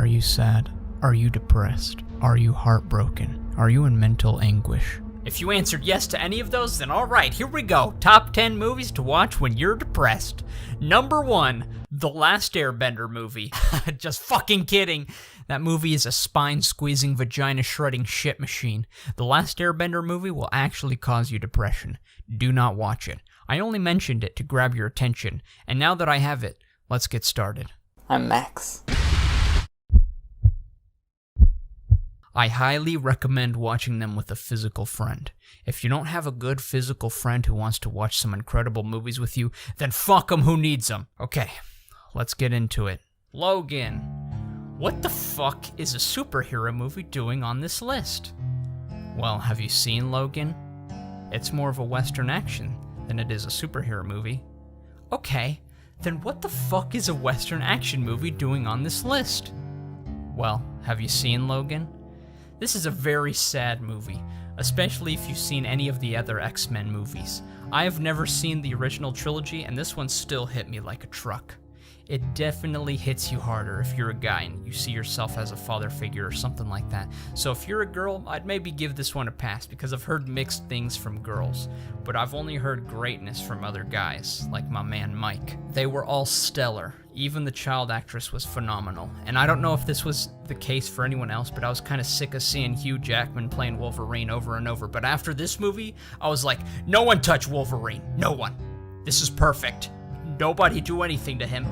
Are you sad? Are you depressed? Are you heartbroken? Are you in mental anguish? If you answered yes to any of those, then alright, here we go. Top 10 movies to watch when you're depressed. Number 1, The Last Airbender movie. Just fucking kidding. That movie is a spine-squeezing, vagina-shredding shit machine. The Last Airbender movie will actually cause you depression. Do not watch it. I only mentioned it to grab your attention, and now that I have it, let's get started. I'm Max. I highly recommend watching them with a physical friend. If you don't have a good physical friend who wants to watch some incredible movies with you, then fuck them, who needs them? Okay, let's get into it. Logan. What the fuck is a superhero movie doing on this list? Well, have you seen Logan? It's more of a Western action than it is a superhero movie. Okay, then what the fuck is a Western action movie doing on this list? Well, have you seen Logan? This is a very sad movie, especially if you've seen any of the other X-Men movies. I have never seen the original trilogy, and this one still hit me like a truck. It definitely hits you harder if you're a guy and you see yourself as a father figure or something like that. So if you're a girl, I'd maybe give this one a pass, because I've heard mixed things from girls, but I've only heard greatness from other guys, like my man Mike. They were all stellar. Even the child actress was phenomenal. And I don't know if this was the case for anyone else, but I was kind of sick of seeing Hugh Jackman playing Wolverine over and over. But after this movie, I was like, no one touch Wolverine. No one. This is perfect. Nobody do anything to him.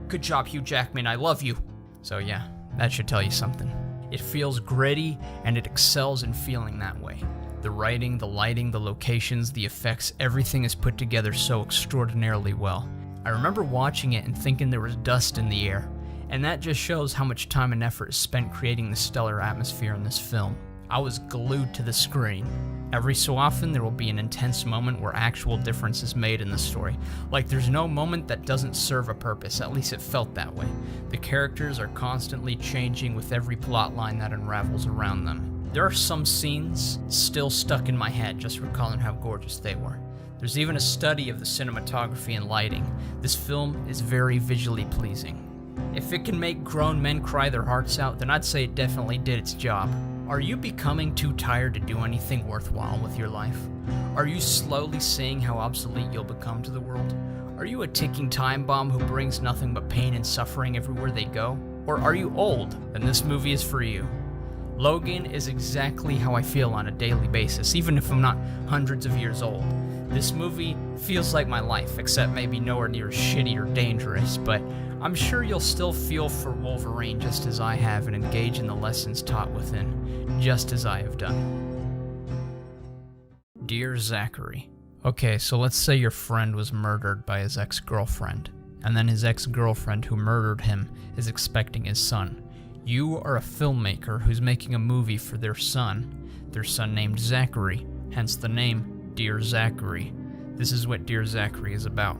Good job, Hugh Jackman. I love you. So yeah, that should tell you something. It feels gritty, and it excels in feeling that way. The writing, the lighting, the locations, the effects, everything is put together so extraordinarily well. I remember watching it and thinking there was dust in the air, and that just shows how much time and effort is spent creating the stellar atmosphere in this film. I was glued to the screen. Every so often there will be an intense moment where actual difference is made in the story. Like there's no moment that doesn't serve a purpose, at least it felt that way. The characters are constantly changing with every plot line that unravels around them. There are some scenes still stuck in my head just recalling how gorgeous they were. There's even a study of the cinematography and lighting. This film is very visually pleasing. If it can make grown men cry their hearts out, then I'd say it definitely did its job. Are you becoming too tired to do anything worthwhile with your life? Are you slowly seeing how obsolete you'll become to the world? Are you a ticking time bomb who brings nothing but pain and suffering everywhere they go? Or are you old? Then this movie is for you. Logan is exactly how I feel on a daily basis, even if I'm not hundreds of years old. This movie feels like my life, except maybe nowhere near as shitty or dangerous, but I'm sure you'll still feel for Wolverine just as I have and engage in the lessons taught within, just as I have done. Dear Zachary. Okay, so let's say your friend was murdered by his ex-girlfriend, and then his ex-girlfriend who murdered him is expecting his son. You are a filmmaker who's making a movie for their son named Zachary, hence the name Dear Zachary. This is what Dear Zachary is about.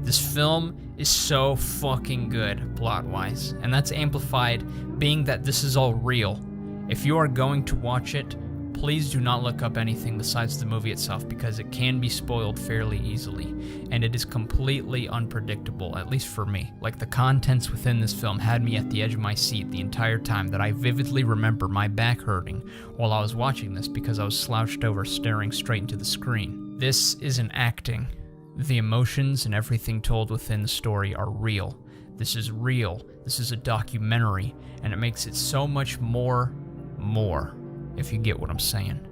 This film is so fucking good, plot-wise, and that's amplified being that this is all real. If you are going to watch it, please do not look up anything besides the movie itself, because it can be spoiled fairly easily, and it is completely unpredictable, at least for me. Like, the contents within this film had me at the edge of my seat the entire time, that I vividly remember my back hurting while I was watching this because I was slouched over staring straight into the screen. This isn't acting. The emotions and everything told within the story are real. This is real. This is a documentary, and it makes it so much more, if you get what I'm saying.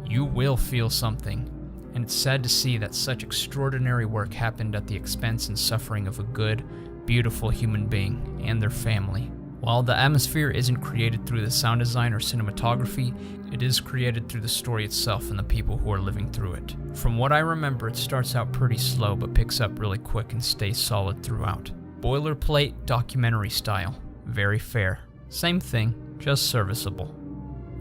You will feel something, and it's sad to see that such extraordinary work happened at the expense and suffering of a good, beautiful human being and their family. While the atmosphere isn't created through the sound design or cinematography, it is created through the story itself and the people who are living through it. From what I remember, it starts out pretty slow but picks up really quick and stays solid throughout. Boilerplate documentary style. Very fair. Same thing, just serviceable.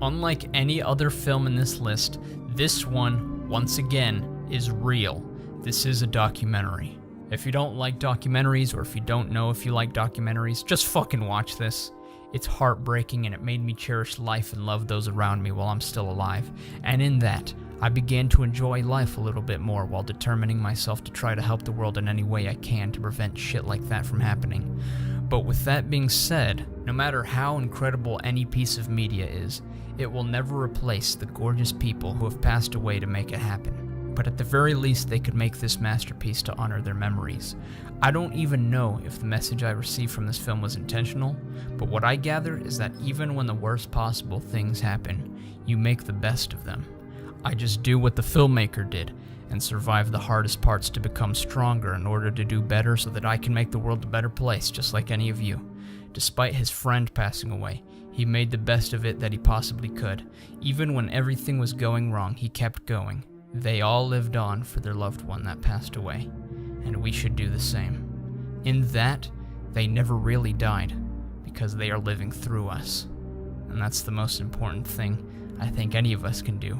Unlike any other film in this list, this one, once again, is real. This is a documentary. If you don't like documentaries, or if you don't know if you like documentaries, just fucking watch this. It's heartbreaking, and it made me cherish life and love those around me while I'm still alive. And in that, I began to enjoy life a little bit more while determining myself to try to help the world in any way I can to prevent shit like that from happening. But with that being said, no matter how incredible any piece of media is, it will never replace the gorgeous people who have passed away to make it happen. But at the very least, they could make this masterpiece to honor their memories. I don't even know if the message I received from this film was intentional, but what I gather is that even when the worst possible things happen, you make the best of them. I just do what the filmmaker did, and survive the hardest parts to become stronger in order to do better so that I can make the world a better place, just like any of you. Despite his friend passing away, he made the best of it that he possibly could. Even when everything was going wrong, he kept going. They all lived on for their loved one that passed away, and we should do the same. In that, they never really died, because they are living through us. And that's the most important thing I think any of us can do.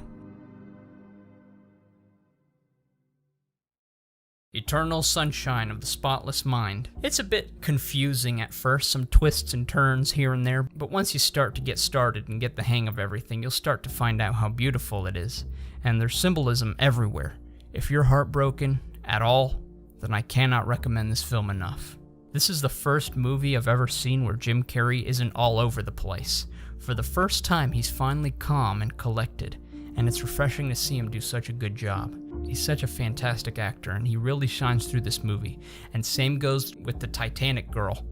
Eternal Sunshine of the Spotless Mind. It's a bit confusing at first, some twists and turns here and there, but once you start to get started and get the hang of everything, you'll start to find out how beautiful it is. And there's symbolism everywhere. If you're heartbroken at all, then I cannot recommend this film enough. This is the first movie I've ever seen where Jim Carrey isn't all over the place. For the first time, he's finally calm and collected, and it's refreshing to see him do such a good job. He's such a fantastic actor, and he really shines through this movie, and same goes with the Titanic girl.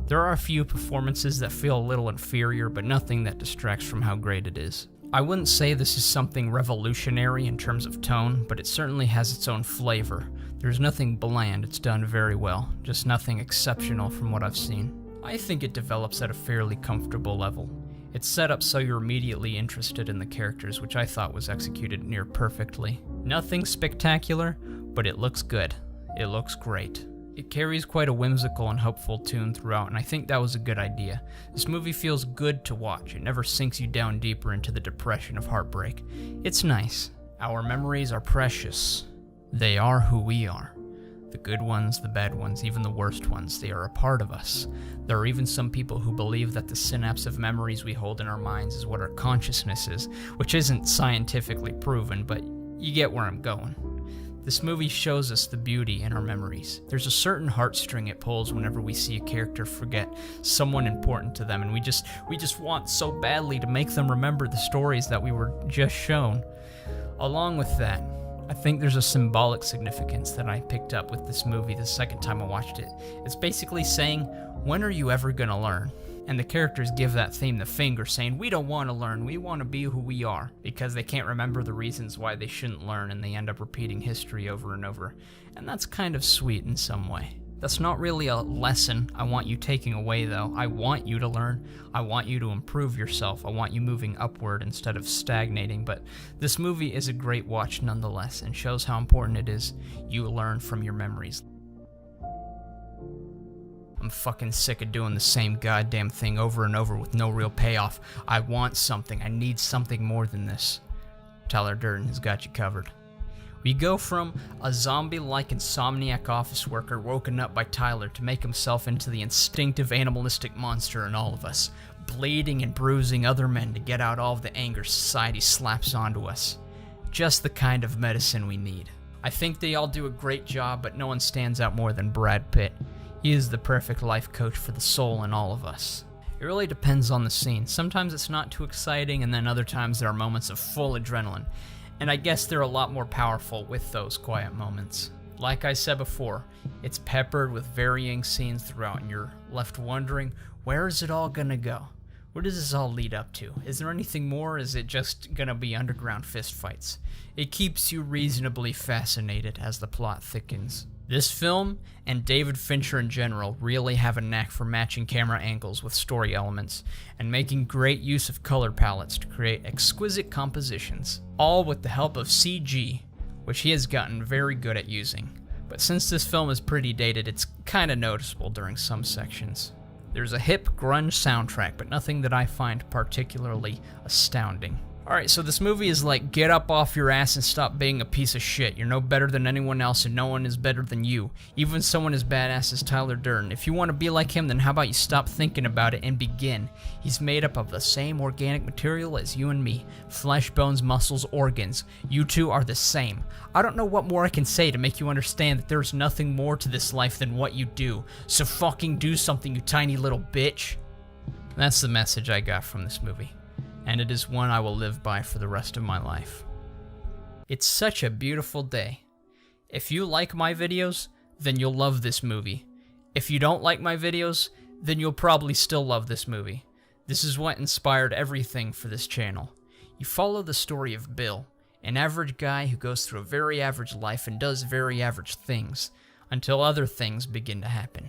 There are a few performances that feel a little inferior, but nothing that distracts from how great it is. I wouldn't say this is something revolutionary in terms of tone, but it certainly has its own flavor. There's nothing bland, it's done very well, just nothing exceptional from what I've seen. I think it develops at a fairly comfortable level. It's set up so you're immediately interested in the characters, which I thought was executed near perfectly. Nothing spectacular, but it looks good. It looks great. It carries quite a whimsical and hopeful tune throughout, and I think that was a good idea. This movie feels good to watch. It never sinks you down deeper into the depression of heartbreak. It's nice. Our memories are precious. They are who we are. The good ones, the bad ones, even the worst ones, they are a part of us. There are even some people who believe that the synapse of memories we hold in our minds is what our consciousness is, which isn't scientifically proven, but you get where I'm going. This movie shows us the beauty in our memories. There's a certain heartstring it pulls whenever we see a character forget someone important to them, and we just want so badly to make them remember the stories that we were just shown. Along with that, I think there's a symbolic significance that I picked up with this movie the second time I watched it. It's basically saying, when are you ever gonna learn? And the characters give that theme the finger, saying, we don't want to learn, we want to be who we are, because they can't remember the reasons why they shouldn't learn, and they end up repeating history over and over. And that's kind of sweet in some way. That's not really a lesson I want you taking away, though. I want you to learn. I want you to improve yourself. I want you moving upward instead of stagnating. But this movie is a great watch nonetheless, and shows how important it is you learn from your memories. I'm fucking sick of doing the same goddamn thing over and over with no real payoff. I want something. I need something more than this. Tyler Durden has got you covered. We go from a zombie-like insomniac office worker woken up by Tyler to make himself into the instinctive animalistic monster in all of us, bleeding and bruising other men to get out all of the anger society slaps onto us. Just the kind of medicine we need. I think they all do a great job, but no one stands out more than Brad Pitt. He is the perfect life coach for the soul in all of us. It really depends on the scene. Sometimes it's not too exciting, and then other times there are moments of full adrenaline. And I guess they're a lot more powerful with those quiet moments. Like I said before, it's peppered with varying scenes throughout, and you're left wondering, where is it all gonna go? Where does this all lead up to? Is there anything more, or is it just gonna be underground fistfights? It keeps you reasonably fascinated as the plot thickens. This film, and David Fincher in general, really have a knack for matching camera angles with story elements, and making great use of color palettes to create exquisite compositions, all with the help of CG, which he has gotten very good at using. But since this film is pretty dated, it's kinda noticeable during some sections. There's a hip grunge soundtrack, but nothing that I find particularly astounding. Alright, so this movie is like, get up off your ass and stop being a piece of shit. You're no better than anyone else and no one is better than you. Even someone as badass as Tyler Durden. If you want to be like him, then how about you stop thinking about it and begin? He's made up of the same organic material as you and me. Flesh, bones, muscles, organs. You two are the same. I don't know what more I can say to make you understand that there's nothing more to this life than what you do. So fucking do something, you tiny little bitch. That's the message I got from this movie. And it is one I will live by for the rest of my life. It's such a beautiful day. If you like my videos, then you'll love this movie. If you don't like my videos, then you'll probably still love this movie. This is what inspired everything for this channel. You follow the story of Bill, an average guy who goes through a very average life and does very average things, until other things begin to happen.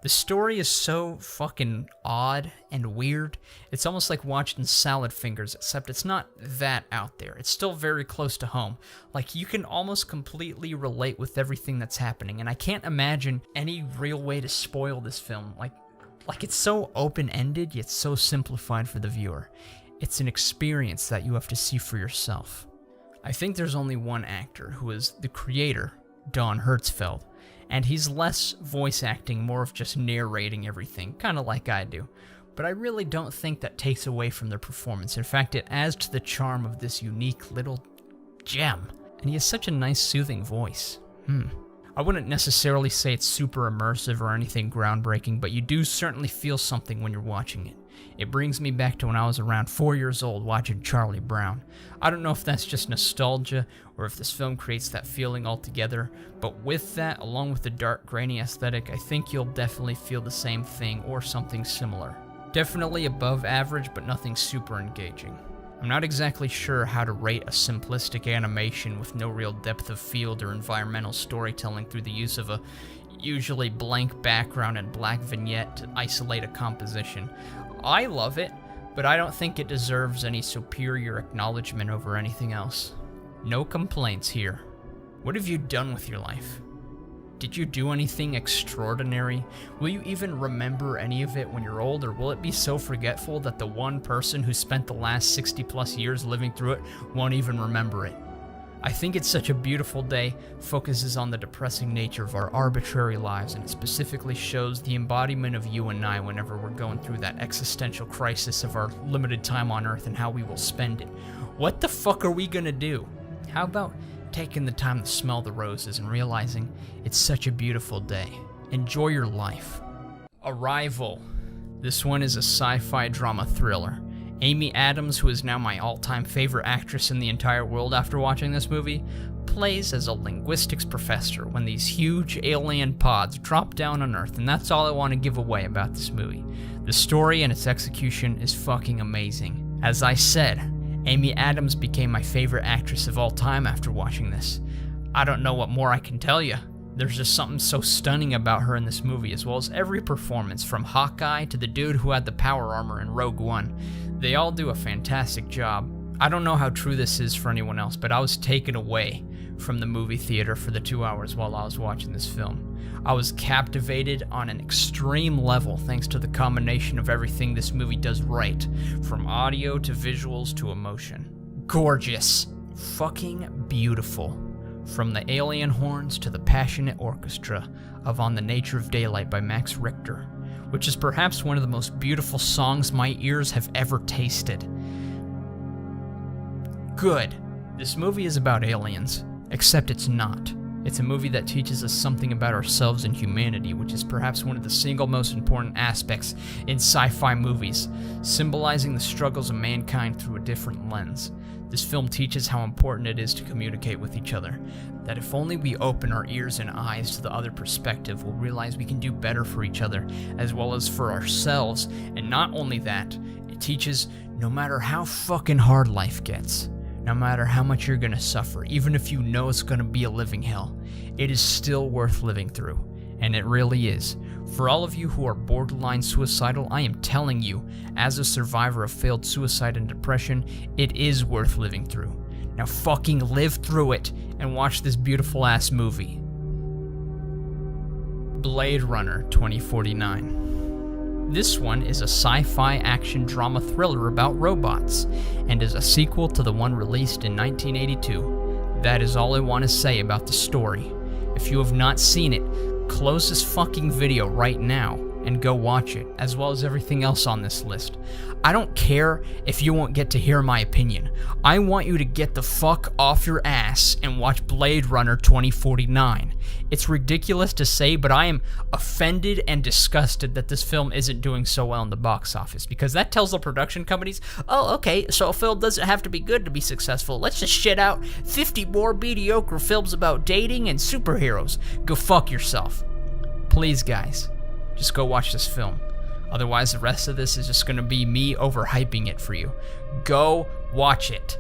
The story is so fucking odd and weird. It's almost like watching Salad Fingers, except it's not that out there. It's still very close to home. Like, you can almost completely relate with everything that's happening, and I can't imagine any real way to spoil this film. Like it's so open-ended, yet so simplified for the viewer. It's an experience that you have to see for yourself. I think there's only one actor who is the creator, Don Hertzfeldt. And he's less voice acting, more of just narrating everything, kind of like I do. But I really don't think that takes away from their performance. In fact, it adds to the charm of this unique little gem. And he has such a nice, soothing voice. I wouldn't necessarily say it's super immersive or anything groundbreaking, but you do certainly feel something when you're watching it. It brings me back to when I was around 4 years old watching Charlie Brown. I don't know if that's just nostalgia or if this film creates that feeling altogether, but with that, along with the dark, grainy aesthetic, I think you'll definitely feel the same thing or something similar. Definitely above average, but nothing super engaging. I'm not exactly sure how to rate a simplistic animation with no real depth of field or environmental storytelling through the use of a usually blank background and black vignette to isolate a composition. I love it, but I don't think it deserves any superior acknowledgement over anything else. No complaints here. What have you done with your life? Did you do anything extraordinary? Will you even remember any of it when you're old, or will it be so forgetful that the one person who spent the last 60 plus years living through it won't even remember it? I think It's Such a Beautiful Day focuses on the depressing nature of our arbitrary lives, and it specifically shows the embodiment of you and I whenever we're going through that existential crisis of our limited time on Earth and how we will spend it. What the fuck are we gonna do? How about taking the time to smell the roses and realizing it's such a beautiful day? Enjoy your life. Arrival. This one is a sci-fi drama thriller. Amy Adams, who is now my all-time favorite actress in the entire world after watching this movie, plays as a linguistics professor when these huge alien pods drop down on Earth, and that's all I want to give away about this movie. The story and its execution is fucking amazing. As I said, Amy Adams became my favorite actress of all time after watching this. I don't know what more I can tell you. There's just something so stunning about her in this movie, as well as every performance, from Hawkeye to the dude who had the power armor in Rogue One. They all do a fantastic job. I don't know how true this is for anyone else, but I was taken away from the movie theater for the 2 hours while I was watching this film. I was captivated on an extreme level thanks to the combination of everything this movie does right, from audio to visuals to emotion. Gorgeous. Fucking beautiful. From the alien horns to the passionate orchestra of On the Nature of Daylight by Max Richter, which is perhaps one of the most beautiful songs my ears have ever tasted. Good. This movie is about aliens, except it's not. It's a movie that teaches us something about ourselves and humanity, which is perhaps one of the single most important aspects in sci-fi movies, symbolizing the struggles of mankind through a different lens. This film teaches how important it is to communicate with each other, that if only we open our ears and eyes to the other perspective, we'll realize we can do better for each other, as well as for ourselves. And not only that, it teaches no matter how fucking hard life gets, no matter how much you're gonna suffer, even if you know it's gonna be a living hell, it is still worth living through. And it really is. For all of you who are borderline suicidal, I am telling you, as a survivor of failed suicide and depression, it is worth living through. Now fucking live through it and watch this beautiful ass movie. Blade Runner 2049. This one is a sci-fi action drama thriller about robots, and is a sequel to the one released in 1982. That is all I want to say about the story. If you have not seen it, close this fucking video right now and go watch it, as well as everything else on this list. I don't care if you won't get to hear my opinion. I want you to get the fuck off your ass and watch Blade Runner 2049. It's ridiculous to say, but I am offended and disgusted that this film isn't doing so well in the box office, because that tells the production companies, oh, okay, so a film doesn't have to be good to be successful. Let's just shit out 50 more mediocre films about dating and superheroes. Go fuck yourself. Please, guys, just go watch this film. Otherwise, the rest of this is just going to be me overhyping it for you. Go watch it.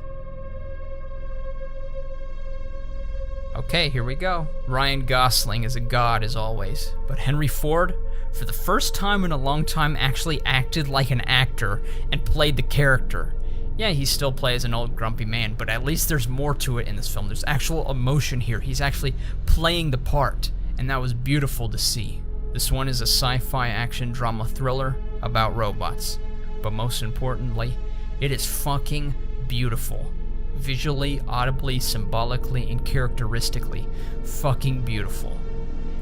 Okay, here we go. Ryan Gosling is a god as always, but Henry Ford, for the first time in a long time, actually acted like an actor and played the character. Yeah, he still plays an old grumpy man, but at least there's more to it in this film. There's actual emotion here. He's actually playing the part, and that was beautiful to see. This one is a sci-fi action drama thriller about robots, but most importantly, it is fucking beautiful. Visually, audibly, symbolically, and characteristically, fucking beautiful.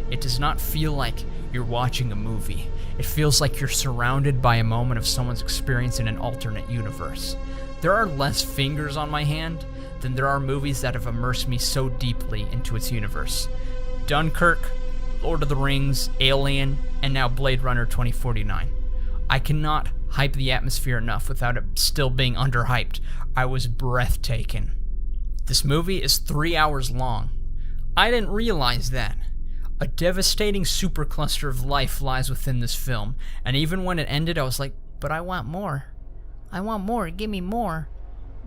It does not feel like you're watching a movie. It feels like you're surrounded by a moment of someone's experience in an alternate universe. There are less fingers on my hand than there are movies that have immersed me so deeply into its universe. Dunkirk, Lord of the Rings, Alien, and now Blade Runner 2049. I cannot hype the atmosphere enough without it still being underhyped. I was breathtaking. This movie is 3 hours long. I didn't realize that. A devastating supercluster of life lies within this film, and even when it ended, I was like, but I want more. I want more, give me more.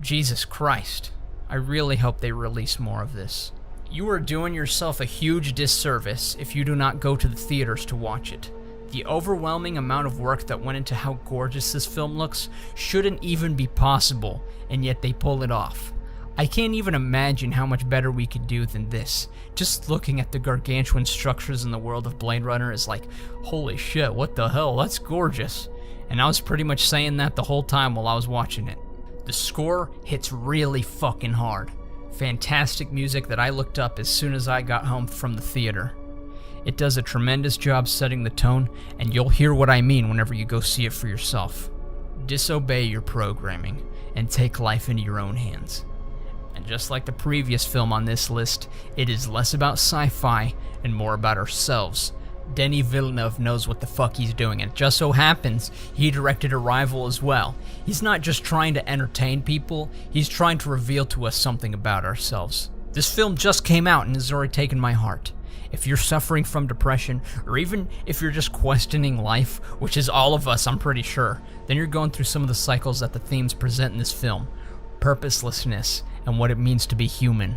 Jesus Christ. I really hope they release more of this. You are doing yourself a huge disservice if you do not go to the theaters to watch it. The overwhelming amount of work that went into how gorgeous this film looks shouldn't even be possible, and yet they pull it off. I can't even imagine how much better we could do than this. Just looking at the gargantuan structures in the world of Blade Runner is like, holy shit, what the hell, that's gorgeous. And I was pretty much saying that the whole time while I was watching it. The score hits really fucking hard. Fantastic music that I looked up as soon as I got home from the theater. It does a tremendous job setting the tone, and you'll hear what I mean whenever you go see it for yourself. Disobey your programming, and take life into your own hands. And just like the previous film on this list, it is less about sci-fi and more about ourselves. Denis Villeneuve knows what the fuck he's doing, and it just so happens he directed Arrival as well. He's not just trying to entertain people, he's trying to reveal to us something about ourselves. This film just came out and has already taken my heart. If you're suffering from depression, or even if you're just questioning life, which is all of us, I'm pretty sure, then you're going through some of the cycles that the themes present in this film. Purposelessness, and what it means to be human.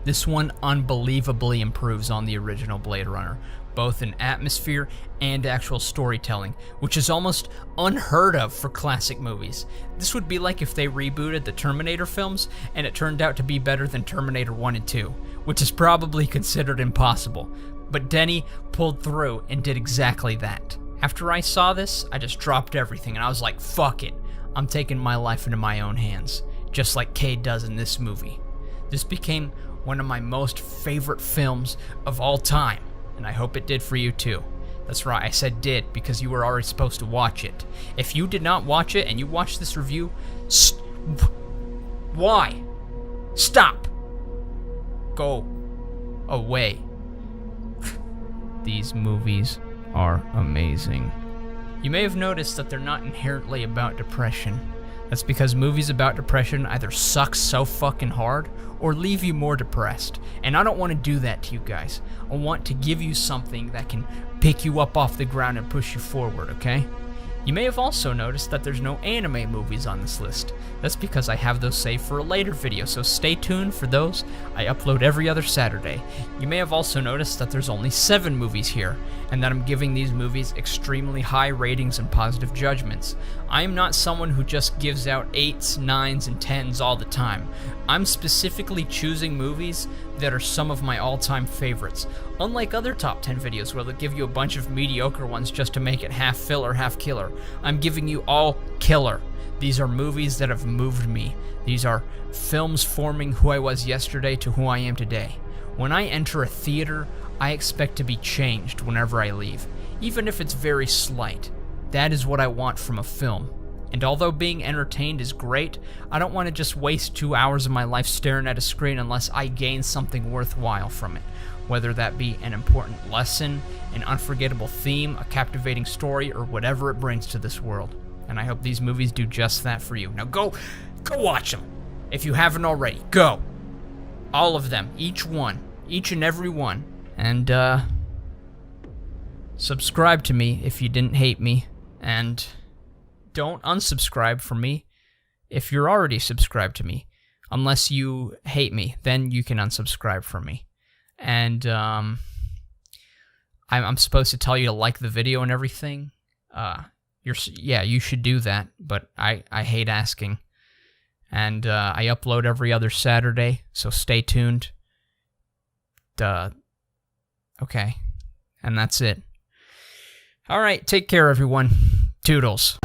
This one unbelievably improves on the original Blade Runner, both in atmosphere and actual storytelling, which is almost unheard of for classic movies. This would be like if they rebooted the Terminator films and it turned out to be better than Terminator 1 and 2, which is probably considered impossible. But Denis pulled through and did exactly that. After I saw this, I just dropped everything and I was like, fuck it. I'm taking my life into my own hands, just like Cade does in this movie. This became one of my most favorite films of all time. And I hope it did for you too. That's right, I said did, because you were already supposed to watch it. If you did not watch it and you watched this review, why? Stop! Go away. These movies are amazing. You may have noticed that they're not inherently about depression. That's because movies about depression either suck so fucking hard or leave you more depressed. And I don't want to do that to you guys. I want to give you something that can pick you up off the ground and push you forward, okay? You may have also noticed that there's no anime movies on this list. That's because I have those saved for a later video, so stay tuned for those. I upload every other Saturday. You may have also noticed that there's only 7 movies here, and that I'm giving these movies extremely high ratings and positive judgments. I am not someone who just gives out 8s, 9s, and 10s all the time. I'm specifically choosing movies that are some of my all-time favorites. Unlike other top 10 videos where they'll give you a bunch of mediocre ones just to make it half filler, half killer, I'm giving you all killer. These are movies that have moved me. These are films forming who I was yesterday to who I am today. When I enter a theater, I expect to be changed whenever I leave, even if it's very slight. That is what I want from a film. And although being entertained is great, I don't want to just waste 2 hours of my life staring at a screen unless I gain something worthwhile from it. Whether that be an important lesson, an unforgettable theme, a captivating story, or whatever it brings to this world. And I hope these movies do just that for you. Now go watch them. If you haven't already, go. All of them, each one, each and every one. And subscribe to me if you didn't hate me. And don't unsubscribe from me if you're already subscribed to me. Unless you hate me, then you can unsubscribe from me. And I'm supposed to tell you to like the video and everything. You should do that, but I hate asking. And I upload every other Saturday, so stay tuned. Okay, and that's it. All right, take care, everyone. Toodles.